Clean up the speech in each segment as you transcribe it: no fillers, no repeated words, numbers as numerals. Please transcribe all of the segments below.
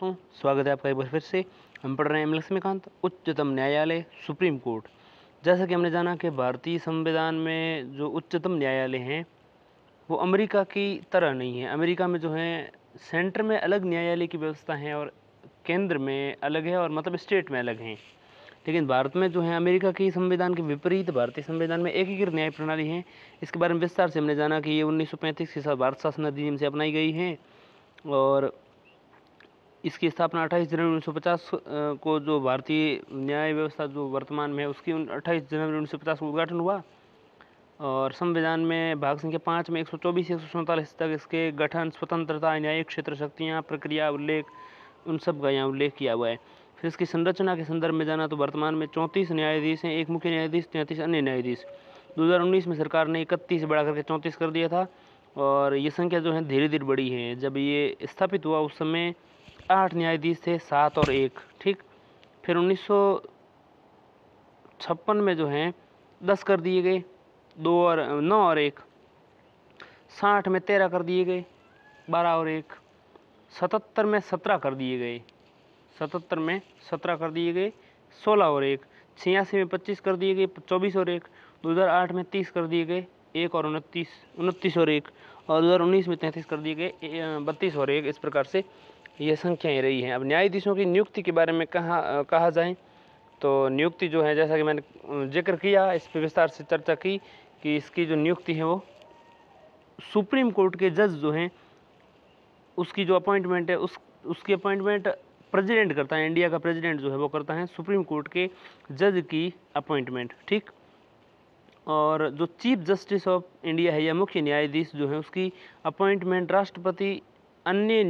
दोस्तों, स्वागत है आपका एक बार फिर से। हम पढ़ रहे हैं लक्ष्मीकांत, उच्चतम न्यायालय, सुप्रीम कोर्ट। जैसा कि हमने जाना कि भारतीय संविधान में जो उच्चतम न्यायालय हैं वो अमेरिका की तरह नहीं है। अमेरिका में जो है सेंटर में अलग न्यायालय की व्यवस्था है और केंद्र में अलग है, और मतलब स्टेट में अलग हैं। लेकिन भारत में जो है अमेरिका की संविधान के विपरीत भारतीय संविधान में एकीकृत न्याय प्रणाली है। इसके बारे में विस्तार से हमने जाना कि ये 1935 के साथ भारत शासन अधिनियम से अपनाई गई है, और इसकी स्थापना 28 जनवरी 1950 को जो भारतीय न्याय व्यवस्था जो वर्तमान में है उसकी 28 जनवरी 1950 को उद्घाटन हुआ। और संविधान में भाग संख्या 5 में 124 से 147 तक इसके गठन, स्वतंत्रता, न्यायिक क्षेत्र, शक्तियाँ, प्रक्रिया, उल्लेख, उन सब का यहाँ उल्लेख किया हुआ है। फिर इसकी संरचना के संदर्भ में जाना तो वर्तमान में 34 न्यायाधीश हैं, एक मुख्य न्यायाधीश, 33 अन्य न्यायाधीश। 2019 में सरकार ने 31 बढ़ा करके 34 कर दिया था, और ये संख्या जो है धीरे धीरे बढ़ी है। जब ये स्थापित हुआ उस समय 8 न्यायाधीश थे, 7 और 1, ठीक। फिर 1956 में जो है 10 कर दिए गए, 2 और 9 और 1। 60 में 13 कर दिए गए, 12 और 1। 77 में 17 कर दिए गए, 77 में 17 कर दिए गए, 16 और 1। 86 में 25 कर दिए गए, 24 और 1। 2008 में 30 कर दिए गए, 1 और 29 और 1। और 2019 में 33 कर दिए गए, 32 और 1। इस प्रकार से ये संख्याएँ रही हैं। अब न्यायाधीशों की नियुक्ति के बारे में कहा जाए तो नियुक्ति जो है, जैसा कि मैंने जिक्र किया, इस पर विस्तार से चर्चा की कि इसकी जो नियुक्ति है वो सुप्रीम कोर्ट के जज जो हैं उसकी जो अपॉइंटमेंट है उसकी अपॉइंटमेंट प्रेसिडेंट करता है। इंडिया का प्रेसिडेंट जो है वो करता है सुप्रीम कोर्ट के जज की अपॉइंटमेंट, ठीक। और जो चीफ जस्टिस ऑफ इंडिया है या मुख्य न्यायाधीश जो है उसकी अपॉइंटमेंट राष्ट्रपति अन्य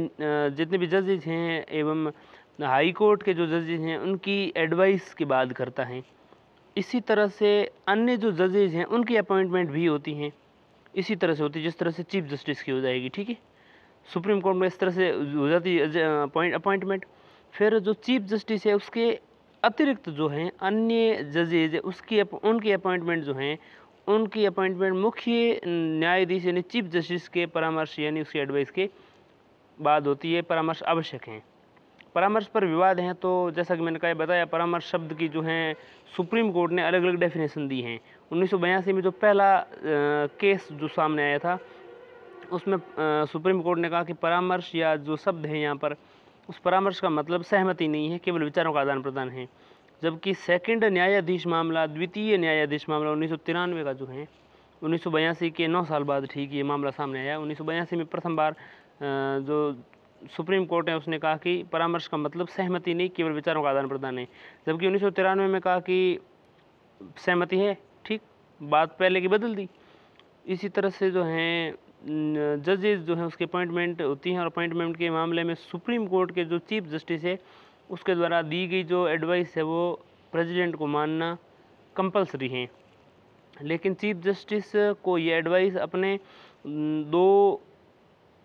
जितने भी जजेज हैं एवं हाई कोर्ट के जो जजेज हैं उनकी एडवाइस के बाद करता है। इसी तरह से अन्य जो जजेज हैं उनकी अपॉइंटमेंट भी होती हैं, इसी तरह से होती है जिस तरह से चीफ जस्टिस की हो जाएगी, ठीक है। सुप्रीम कोर्ट में इस तरह से हो जाती है अपॉइंटमेंट। फिर जो चीफ जस्टिस है उसके अतिरिक्त जो हैं अन्य जजेज उनकी अपॉइंटमेंट जो हैं उनकी अपॉइंटमेंट मुख्य न्यायाधीश यानी चीफ जस्टिस के परामर्श यानी उसकी एडवाइस के बाद होती है। परामर्श आवश्यक हैं। परामर्श पर विवाद हैं तो जैसा कि मैंने बताया, परामर्श शब्द की जो है सुप्रीम कोर्ट ने अलग अलग डेफिनेशन दी हैं। 1982 में जो पहला केस जो सामने आया था उसमें सुप्रीम कोर्ट ने कहा कि परामर्श या जो शब्द है यहाँ पर, उस परामर्श का मतलब सहमति नहीं है, केवल विचारों का आदान प्रदान है। जबकि सेकंड न्यायाधीश मामला, द्वितीय न्यायाधीश मामला 1993 का जो है 1982 के 9 साल बाद ठीक ये मामला सामने आया। 1982 में प्रथम बार जो सुप्रीम कोर्ट है उसने कहा कि परामर्श का मतलब सहमति नहीं, केवल विचारों का आदान प्रदान है। जबकि 1993 में कहा कि सहमति है, ठीक। बात पहले की बदल दी। इसी तरह से जो हैं जजेस जो हैं उसकी अपॉइंटमेंट होती हैं, और अपॉइंटमेंट के मामले में सुप्रीम कोर्ट के जो चीफ जस्टिस है उसके द्वारा दी गई जो एडवाइस है वो प्रेसिडेंट को मानना कंपलसरी है। लेकिन चीफ जस्टिस को ये एडवाइस अपने दो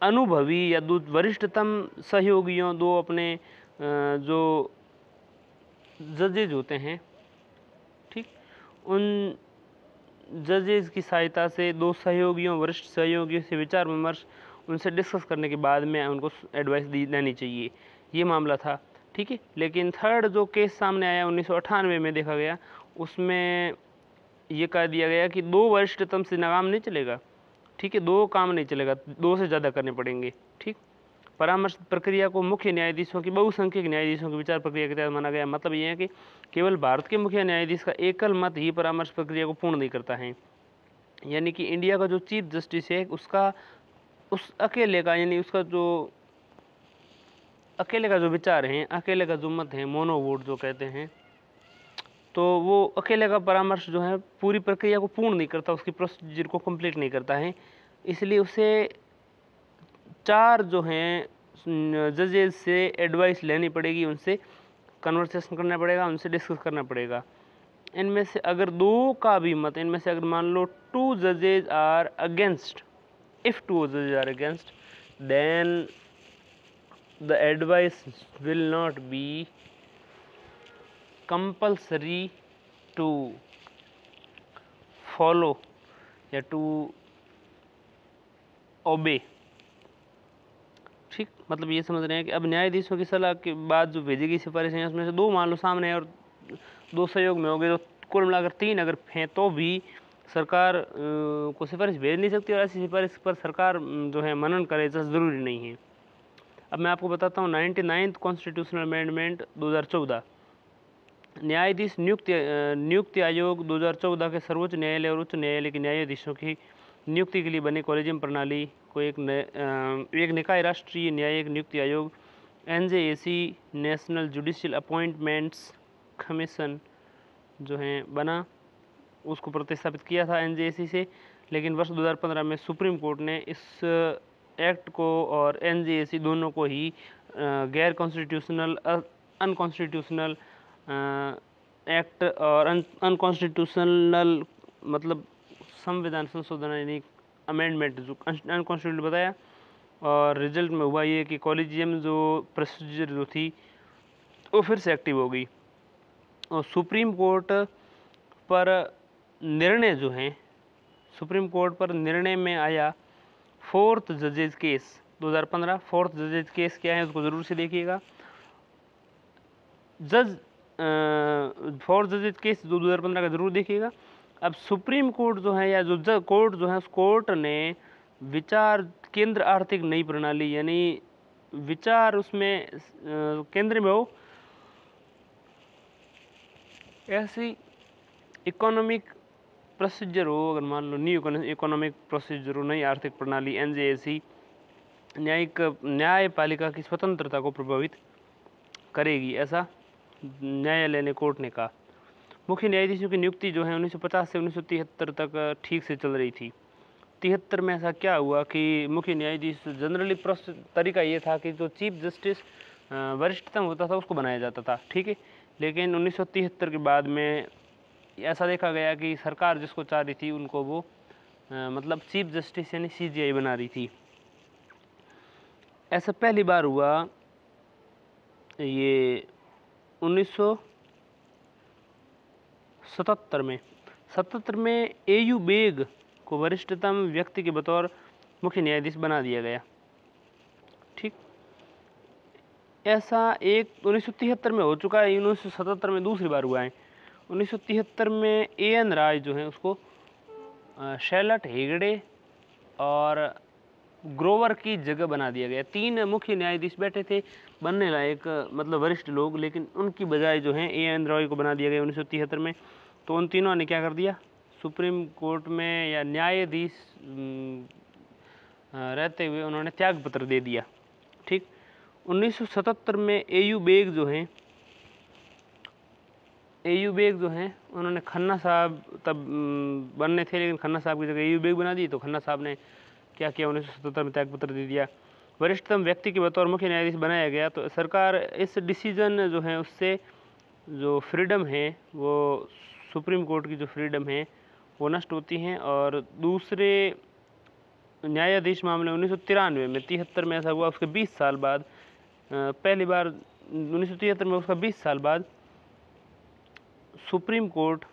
अनुभवी या दो वरिष्ठतम सहयोगियों, दो अपने जो जजेज होते हैं, ठीक, उन जजेस की सहायता से, दो सहयोगियों, वरिष्ठ सहयोगियों से विचार विमर्श उनसे डिस्कस करने के बाद में उनको एडवाइस देनी चाहिए। ये मामला था, ठीक है। लेकिन थर्ड जो केस सामने आया 1998 में देखा गया, उसमें ये कह दिया गया कि दो वरिष्ठतम से काम नहीं चलेगा, ठीक है। दो काम नहीं चलेगा, दो से ज़्यादा करने पड़ेंगे, ठीक। परामर्श प्रक्रिया को मुख्य न्यायाधीशों की बहुसंख्यक न्यायाधीशों की विचार प्रक्रिया के तहत माना गया। मतलब ये है कि केवल भारत के मुख्य न्यायाधीश का एकल मत ही परामर्श प्रक्रिया को पूर्ण नहीं करता है। यानी कि इंडिया का जो चीफ जस्टिस है उसका उस अकेले का, यानी उसका जो अकेले का जो विचार है, अकेले का जो मत है, मोनो वोट जो कहते हैं, तो वो अकेले का परामर्श जो है पूरी प्रक्रिया को पूर्ण नहीं करता, उसकी प्रोसीजर को कंप्लीट नहीं करता है। इसलिए उसे 4 जो हैं जजेस से एडवाइस लेनी पड़ेगी, उनसे कन्वर्सेशन करना पड़ेगा, उनसे डिस्कस करना पड़ेगा। इनमें से अगर 2 का भी मत, इनमें से अगर मान लो 2 जजेज are against, if 2 judges are against, then the advice will not be compulsory to follow या to obey, ठीक, मतलब ये समझ रहे हैं कि अब न्यायाधीशों की सलाह के बाद जो भेजी गई सिफारिश है उसमें से 2 मान लो सामने है और 2 सहयोग में हो गए, तो कुल मिलाकर 3 अगर हैं तो भी सरकार को सिफारिश भेज नहीं सकती, और ऐसी सिफारिश पर सरकार जो है मनन करे ज़रूरी नहीं है। अब मैं आपको बताता हूँ 99th कॉन्स्टिट्यूशनल अमेंडमेंट 2014, न्यायाधीश नियुक्ति आयोग 2014 के सर्वोच्च न्यायालय और उच्च न्यायालय के न्यायाधीशों की नियुक्ति के लिए बने कॉलेजियम प्रणाली को एक निकाय राष्ट्रीय न्यायिक नियुक्ति आयोग NJAC national judicial appointments commission जो है बना, उसको प्रतिस्थापित किया था NJAC से। लेकिन वर्ष 2015 में सुप्रीम कोर्ट ने इस एक्ट को और NJAC दोनों को ही गैर कॉन्स्टिट्यूशनल अनकॉन्स्टिट्यूशनल एक्ट और अनकॉन्स्टिट्यूशनल मतलब संविधान संशोधन यानी अमेंडमेंट जो अनकॉन्स्टिट्यूशनल बताया, और रिजल्ट में हुआ ये कि कॉलेजियम जो प्रोसीजर जो थी वो फिर से एक्टिव हो गई। और सुप्रीम कोर्ट पर निर्णय जो है, सुप्रीम कोर्ट पर निर्णय में आया 4th जजेज केस 2015। 4th जजेज केस क्या है उसको ज़रूर से देखिएगा। 4th जजेज केस 2015 का ज़रूर देखिएगा। अब सुप्रीम कोर्ट जो है या जो कोर्ट जो है उस कोर्ट ने विचार केंद्र आर्थिक नई प्रणाली यानी विचार उसमें केंद्र में हो ऐसी इकोनॉमिक प्रोसीजर हो, अगर मान लो न्यू इकोनॉमिक प्रोसीजर हो, नई आर्थिक प्रणाली NJAC न्यायपालिका की स्वतंत्रता को प्रभावित करेगी, ऐसा न्यायालय ने कोर्ट ने कहा। मुख्य न्यायाधीशों की नियुक्ति जो है 1950 से 1973 तक ठीक से चल रही थी। 73 में ऐसा क्या हुआ कि मुख्य न्यायाधीश जनरली तरीका ये था कि जो चीफ जस्टिस वरिष्ठतम होता था उसको बनाया जाता था, ठीक है। लेकिन 1973 के बाद में ऐसा देखा गया कि सरकार जिसको चाह रही थी उनको वो मतलब चीफ जस्टिस यानी CJI बना रही थी। ऐसा पहली बार हुआ ये 1977 में। 77 में AU बेग को वरिष्ठतम व्यक्ति के बतौर मुख्य न्यायाधीश बना दिया गया, ठीक। ऐसा एक 1973 में हो चुका है, 1977 में दूसरी बार हुआ है। 1973 में AN राय जो है उसको शैलट हेगड़े और ग्रोवर की जगह बना दिया गया। 3 मुख्य न्यायाधीश बैठे थे बनने लायक मतलब वरिष्ठ लोग, लेकिन उनकी बजाय जो है AN रॉय को बना दिया गया 1973 में। तो उन तीनों ने क्या कर दिया, सुप्रीम कोर्ट में या न्यायाधीश रहते हुए उन्होंने त्याग पत्र दे दिया, ठीक। 1977 में AU बेग जो हैं उन्होंने खन्ना साहब तब बनने थे, लेकिन खन्ना साहब की जगह AU बेग बना दी। तो खन्ना साहब ने क्या किया, 1977 में त्याग पत्र दे दिया। वरिष्ठतम व्यक्ति के बतौर मुख्य न्यायाधीश बनाया गया। तो सरकार इस डिसीजन जो है उससे जो फ्रीडम है वो सुप्रीम कोर्ट की जो फ्रीडम है वो नष्ट होती हैं। और दूसरे न्यायाधीश मामले 1993 में 73 में ऐसा हुआ, उसके 20 साल बाद पहली बार 1973 में उसका 20 साल बाद सुप्रीम कोर्ट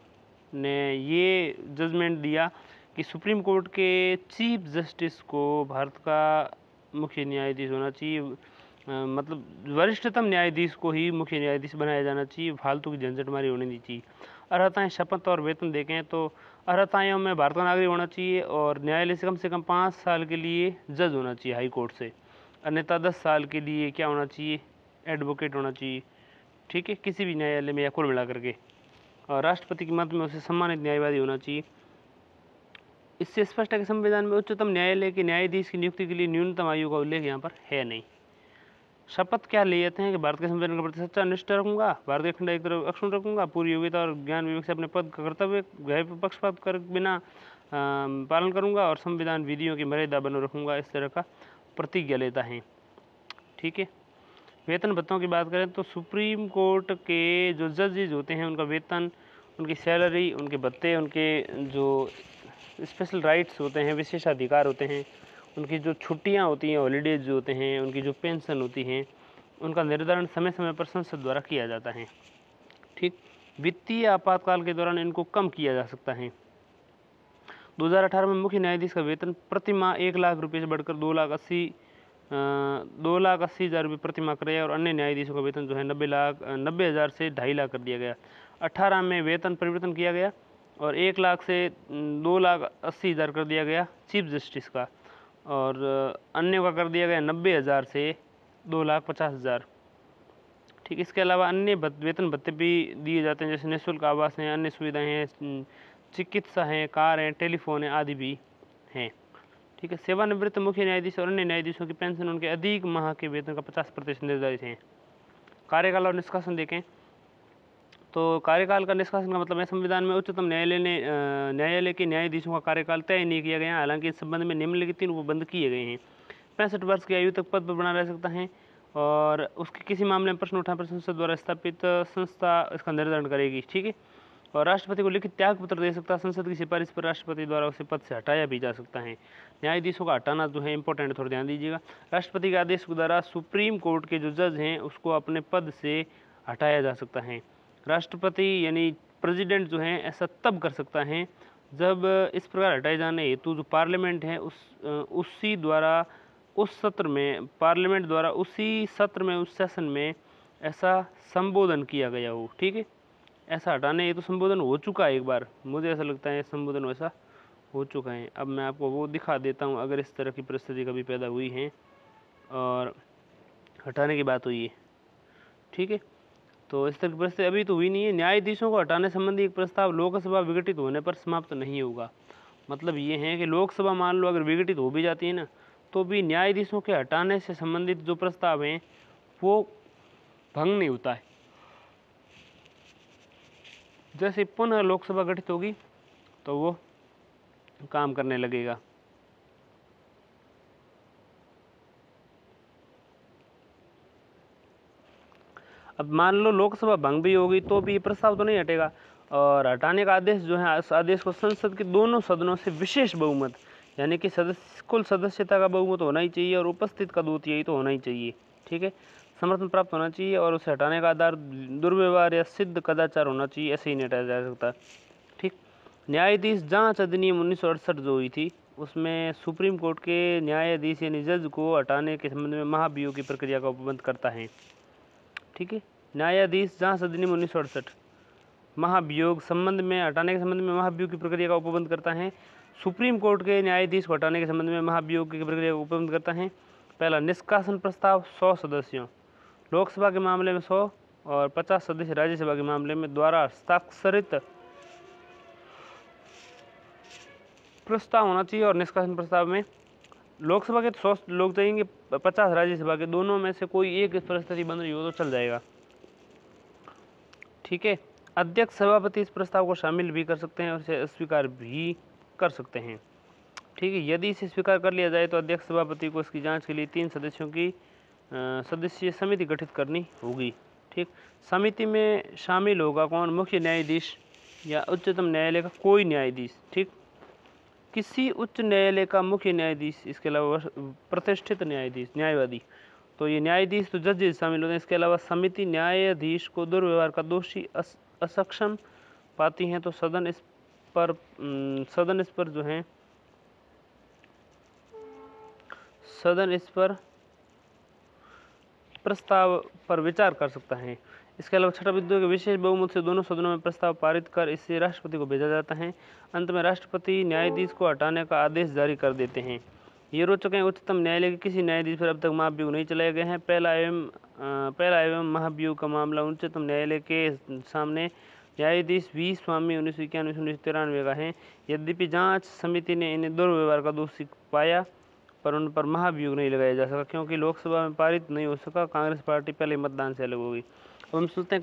ने ये जजमेंट दिया कि सुप्रीम कोर्ट के चीफ जस्टिस को भारत का मुख्य न्यायाधीश होना चाहिए, मतलब वरिष्ठतम न्यायाधीश को ही मुख्य न्यायाधीश बनाया जाना चाहिए, फालतू की झंझटमारी होनी नहीं चाहिए। अर्हताएँ, शपथ और वेतन देखें तो अर्हताएँ में भारत का नागरिक होना चाहिए और न्यायालय से कम 5 साल के लिए जज होना चाहिए हाई कोर्ट से, अन्यथा 10 साल के लिए क्या होना चाहिए, एडवोकेट होना चाहिए, ठीक है, किसी भी न्यायालय में या कुल मिला करके। और राष्ट्रपति के मत में उसे सम्मानित न्यायवादी होना चाहिए। इससे स्पष्ट है कि संविधान में उच्चतम न्यायालय के न्यायाधीश की नियुक्ति के लिए न्यूनतम आयु का उल्लेख यहाँ पर है नहीं। शपथ क्या ले जाते हैं कि भारत के संविधान के प्रति सच्चा निष्ठा रखूंगा, भारत के अखंडता की तरफ अक्षुण्ण रखूंगा, पूरी योग्यता और ज्ञान विवेक से अपने पद का कर्तव्य गैर पक्षपात कर बिना पालन करूंगा और संविधान विधियों की मर्यादा बने रखूंगा, इस तरह का प्रतिज्ञा लेता है, ठीक है। वेतन भत्तों की बात करें तो सुप्रीम कोर्ट के जो जजेज होते हैं उनका वेतन, उनकी सैलरी, उनके भत्ते, उनके जो स्पेशल राइट्स होते हैं, विशेषाधिकार होते हैं, उनकी जो छुट्टियां होती हैं, हॉलीडेज जो होते हैं, उनकी जो पेंशन होती हैं, उनका निर्धारण समय समय पर संसद द्वारा किया जाता है, ठीक। वित्तीय आपातकाल के दौरान इनको कम किया जा सकता है। 2018 में मुख्य न्यायाधीश का वेतन प्रति माह 1 लाख रुपये से बढ़कर 2,80,000 2,80,000 रुपये प्रति माह कराया और अन्य न्यायाधीशों का वेतन जो है 90,000 से 2.5 लाख कर दिया गया। 18 में वेतन परिवर्तन किया गया और 1 लाख से 2,80,000 कर दिया गया चीफ जस्टिस का, और अन्य का कर दिया गया 90,000 से 2,50,000। ठीक, इसके अलावा अन्य वेतन भत्ते भी दिए जाते हैं, जैसे निःशुल्क आवास हैं, अन्य सुविधाएं हैं, चिकित्सा हैं, कार हैं, टेलीफोन है आदि भी हैं। ठीक है, सेवानिवृत्त मुख्य न्यायाधीश और अन्य न्यायाधीशों की पेंशन उनके अधिक माह के वेतन का 50% निर्धारित है। कार्यकाल और निष्कासन देखें तो कार्यकाल का निष्कासन का मतलब है संविधान में उच्चतम न्यायालय के न्यायाधीशों का कार्यकाल तय नहीं किया गया। हालांकि इस संबंध में निम्नलिखित 3 उपबंध किए गए हैं। 65 वर्ष की आयु तक पद पर बना रह सकता है और उसके किसी मामले में प्रश्न उठाने पर संसद द्वारा स्थापित संस्था इसका निर्धारण करेगी। ठीक है, और राष्ट्रपति को लिखित त्याग पत्र दे सकता है। संसद की सिफारिश पर राष्ट्रपति द्वारा उसे पद से हटाया भी जा सकता है। न्यायाधीशों का हटाना जो है इंपॉर्टेंट है, थोड़ा ध्यान दीजिएगा। राष्ट्रपति के आदेश के द्वारा सुप्रीम कोर्ट के जो जज हैं उसको अपने पद से हटाया जा सकता है। राष्ट्रपति यानी प्रेसिडेंट जो है ऐसा तब कर सकता है जब इस प्रकार हटाए जाने हेतु जो पार्लियामेंट है उसी द्वारा उस सत्र में पार्लियामेंट द्वारा उसी सत्र में उस सेशन में ऐसा संबोधन किया गया हो। ठीक है, ऐसा हटाने ये तो संबोधन हो चुका है एक बार, मुझे ऐसा लगता है संबोधन वैसा हो चुका है। अब मैं आपको वो दिखा देता हूँ अगर इस तरह की परिस्थिति कभी पैदा हुई है और हटाने की बात हुई है। ठीक है, तो इस तरह की परिस्थिति अभी तो हुई नहीं है। न्यायाधीशों को हटाने संबंधी एक प्रस्ताव लोकसभा विघटित होने पर समाप्त नहीं होगा। मतलब ये है कि लोकसभा मान लो अगर विघटित हो भी जाती है ना, तो भी न्यायाधीशों के हटाने से संबंधित जो प्रस्ताव हैं वो भंग नहीं होता है। जैसे पुनः लोकसभा गठित होगी तो वो काम करने लगेगा। अब मान लो लोकसभा भंग भी होगी तो भी ये प्रस्ताव तो नहीं हटेगा, और हटाने का आदेश जो है, इस आदेश को संसद के दोनों सदनों से विशेष बहुमत यानी कि कुल सदस्यता का बहुमत होना ही चाहिए और उपस्थित का 2/3 तो होना ही चाहिए। ठीक है, समर्थन प्राप्त होना चाहिए और उसे हटाने का आधार दुर्व्यवहार या सिद्ध कदाचार होना चाहिए, ऐसे ही नहीं हटाया जा सकता। ठीक, न्यायाधीश जांच अधिनियम 1968 जो हुई थी उसमें सुप्रीम कोर्ट के न्यायाधीश यानी जज को हटाने के संबंध में महाभियोग की प्रक्रिया का उपबंध करता है। ठीक है, न्यायाधीश जांच अधिनियम 1968 महाभियोग संबंध में हटाने के संबंध में महाभियोग की प्रक्रिया का उपबंध करता है। सुप्रीम कोर्ट के न्यायाधीश को हटाने के संबंध में महाभियोग की प्रक्रिया का उपबंध करता है। पहला, निष्कासन प्रस्ताव 100 सदस्यों, लोकसभा के मामले में 100 और 50 सदस्य राज्यसभा के मामले में द्वारा हस्ताक्षरित प्रस्ताव होना चाहिए। और निष्कासन प्रस्ताव में लोकसभा के 100 लोग चाहिए, 50 राज्यसभा के, दोनों में से कोई एक परिस्थिति बन रही हो तो चल जाएगा। ठीक है, अध्यक्ष सभापति इस प्रस्ताव को शामिल भी कर सकते हैं और इसे अस्वीकार भी कर सकते हैं। ठीक है, यदि इसे स्वीकार कर लिया जाए तो अध्यक्ष सभापति को इसकी जांच के लिए 3 सदस्यों की सदस्यीय समिति गठित करनी होगी। ठीक, समिति में शामिल होगा कौन? मुख्य न्यायाधीश या उच्चतम न्यायालय का कोई न्यायाधीश। ठीक, किसी उच्च न्यायालय का मुख्य न्यायाधीश, इसके अलावा प्रतिष्ठित न्यायाधीश, न्यायवादी, तो ये न्यायाधीश तो जजेस शामिल होते हैं। इसके अलावा समिति न्यायाधीश को दुर्व्यवहार का दोषी असक्षम पाती हैं तो सदन इस पर प्रस्ताव पर विचार कर सकता है। इसके अलावा छठा बिंदु के विशेष बहुमत से दोनों सदनों में प्रस्ताव पारित कर इसे राष्ट्रपति को भेजा जाता है। अंत में राष्ट्रपति न्यायाधीश को हटाने का आदेश जारी कर देते हैं। ये रोचक है, उच्चतम न्यायालय के किसी न्यायाधीश पर अब तक महाभियोग नहीं चलाए गए हैं। पहला एवं महाभियोग का मामला उच्चतम न्यायालय के सामने न्यायाधीश वी स्वामी 1991-1993 का है। यद्यपि जांच समिति ने इन्हें दुर्व्यवहार का दोषी पाया पर उन पर महाभियोग नहीं लगाया जा सका क्योंकि लोकसभा में पारित नहीं हो सका। कांग्रेस पार्टी पहले मतदान से अलग होगी। अब हम सोचते हैं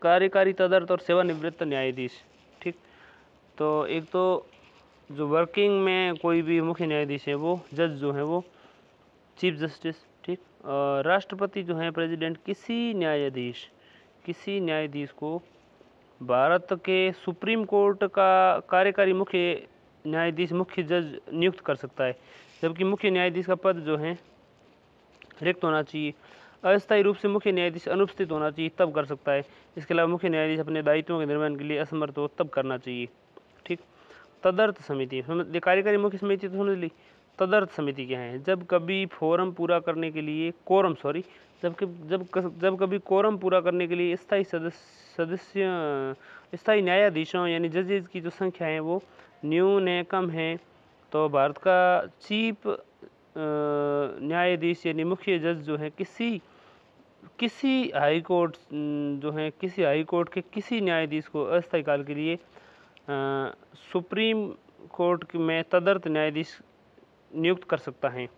कार्यकारी तदर्थ और सेवानिवृत्त न्यायाधीश। ठीक, तो एक तो जो वर्किंग में कोई भी मुख्य न्यायाधीश है वो जज जो है वो चीफ जस्टिस। ठीक, और राष्ट्रपति जो है प्रेसिडेंट किसी न्यायाधीश को भारत के सुप्रीम कोर्ट का कार्यकारी मुख्य न्यायाधीश मुख्य जज नियुक्त कर सकता है, जबकि मुख्य न्यायाधीश का पद जो है रिक्त होना चाहिए। अस्थायी रूप से मुख्य न्यायाधीश अनुपस्थित होना चाहिए तब कर सकता है। इसके अलावा मुख्य न्यायाधीश अपने दायित्वों के निर्वहन के लिए असमर्थ हो तब करना चाहिए। ठीक, तदर्थ समिति, कार्यकारी मुख्य समिति तो समझ ली। तदर्थ समिति क्या है? जब कभी फोरम पूरा करने के लिए कोरम सॉरी जब कभी कोरम पूरा करने के लिए स्थायी न्यायाधीशों यानी जजेज की जो संख्या है वो न्यून है, कम है, तो भारत का चीफ न्यायाधीश यानी मुख्य जज जो है किसी हाई कोर्ट जो है किसी हाई कोर्ट के किसी न्यायाधीश को अस्थायी काल के लिए सुप्रीम कोर्ट में तदर्थ न्यायाधीश नियुक्त कर सकता है।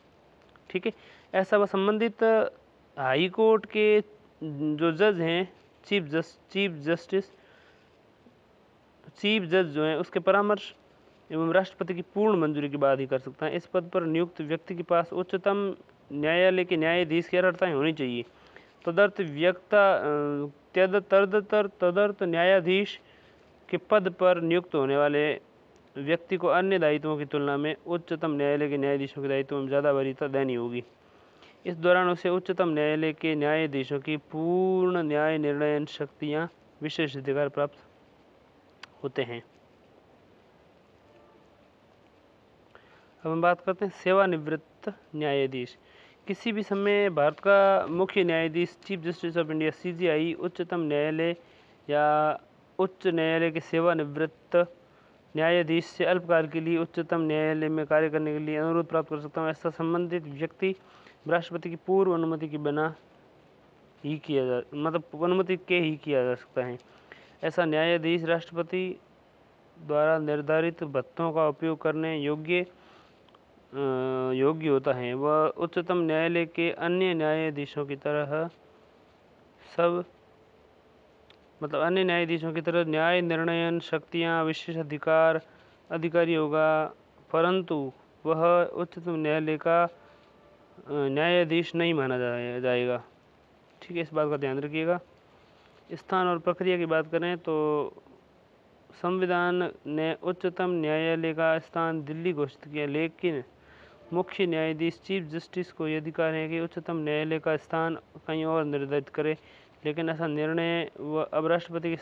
ठीक है, ऐसा वह संबंधित हाई कोर्ट के जो जज हैं चीफ जज जो है उसके परामर्श एवं राष्ट्रपति की पूर्ण मंजूरी के बाद ही कर सकता है। इस पद पर नियुक्त व्यक्ति के पास उच्चतम न्यायालय के न्यायाधीश की अर्हताएं होनी चाहिए। तदर्थ न्यायाधीश के पद पर नियुक्त होने वाले व्यक्ति को अन्य दायित्वों की तुलना में उच्चतम न्यायालय के न्यायाधीशों के दायित्वों में ज़्यादा वरीयता देनी होगी। इस दौरान उसे उच्चतम न्यायालय के न्यायाधीशों की पूर्ण न्याय निर्णयन शक्तियाँ विशेष अधिकार प्राप्त होते हैं। अब हम बात करते हैं सेवानिवृत्त न्यायाधीश। किसी भी समय भारत का मुख्य न्यायाधीश chief justice of India CJI उच्चतम न्यायालय या उच्च न्यायालय के सेवानिवृत्त न्यायाधीश से अल्पकाल के लिए उच्चतम न्यायालय में कार्य करने के लिए अनुरोध प्राप्त कर सकता है। ऐसा संबंधित व्यक्ति राष्ट्रपति की पूर्व अनुमति के बिना ही अनुमति के ही किया जा सकता है। ऐसा न्यायाधीश राष्ट्रपति द्वारा निर्धारित भत्तों का उपयोग करने योग्य होता है। वह उच्चतम न्यायालय के अन्य न्यायाधीशों की तरह न्याय निर्णयन शक्तियाँ विशेष अधिकारी होगा, परंतु वह उच्चतम न्यायालय का न्यायाधीश नहीं माना जाएगा। ठीक है, इस बात का ध्यान रखिएगा। स्थान और प्रक्रिया की बात करें तो संविधान ने उच्चतम न्यायालय का स्थान दिल्ली घोषित किया, लेकिन मुख्य न्यायाधीश चीफ जस्टिस को यह अधिकार है कि उच्चतम न्यायालय का स्थान कहीं और निर्धारित करे, लेकिन ऐसा निर्णय वह अब राष्ट्रपति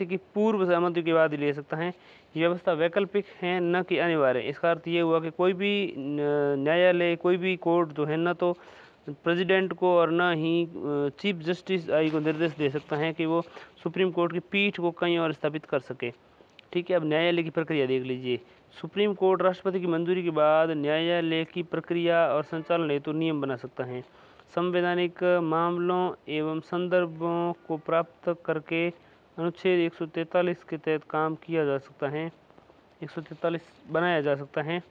की पूर्व सहमति के बाद ही ले सकता है। ये व्यवस्था वैकल्पिक है, न कि अनिवार्य। इसका अर्थ ये हुआ कि कोई भी न्यायालय, कोई भी कोर्ट जो है न तो प्रेसिडेंट को और न ही चीफ जस्टिस को निर्देश दे सकता है कि वो सुप्रीम कोर्ट की पीठ को कहीं और स्थापित कर सके। ठीक है, अब न्यायालय की प्रक्रिया देख लीजिए। सुप्रीम कोर्ट राष्ट्रपति की मंजूरी के बाद न्यायालय की प्रक्रिया और संचालन हेतु नियम बना सकता है। संवैधानिक मामलों एवं संदर्भों को प्राप्त करके अनुच्छेद 143 के तहत काम किया जा सकता है, 143 बनाया जा सकता है।